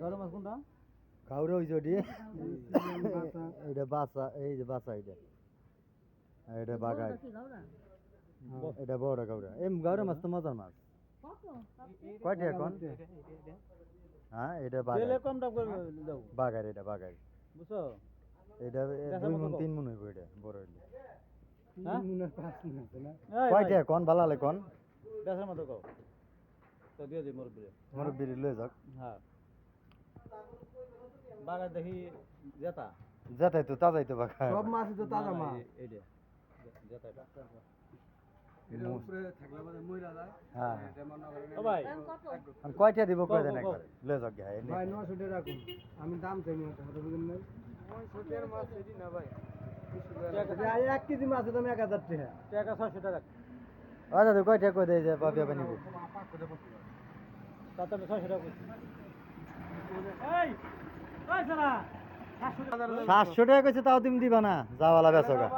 গাউরা মাছ কোনটা? কাউরে ওই জড়ি এটা বাসা এই যে বাসা এটা এটা বাগাই এটা বড় গাউরা গাউরা মাছ তো মজার মাছ কয়টা এখন হ্যাঁ এটা বাগাই কম দাম করে দাও বাগাই এটা বাগাই বুঝছো এটা 2 মণ 3 মণ হইব এটা বড় হইলে হ্যাঁ 5 কয়টা কোন বালালে কোন দেশের মতো কও তো দিয়ে দিই মুরব্বি লয়ে যাক হ্যাঁ বাগা দেখি জেতা যেটাই তো তাজাই তো বাগাই সব মাছই তো তাজা মাছ এইটা জেতা এর উপরে থাকলে মানে মইরা যায় হ্যাঁ এটা মনে করেন ও ভাই আর কয়টা দিব কয় দেন একবার লয়ে যাক গায় ভাই 900 টাকা রাখুন আমি দাম চাই না কথা বুঝেন নাই 900 টাকার মাছ এডি না ভাই 1 কেজি মাছের দাম 1000 টাকা টাকা 600 টাকা আচ্ছা তো কয়টা কই দেই যে পাবি আপনি নিব তাতে আমি 600 টাকা কইছি এই ওই সারা 700 টাকা কইছে তাও তুমি দিবা না যাওয়ালা বেচো গা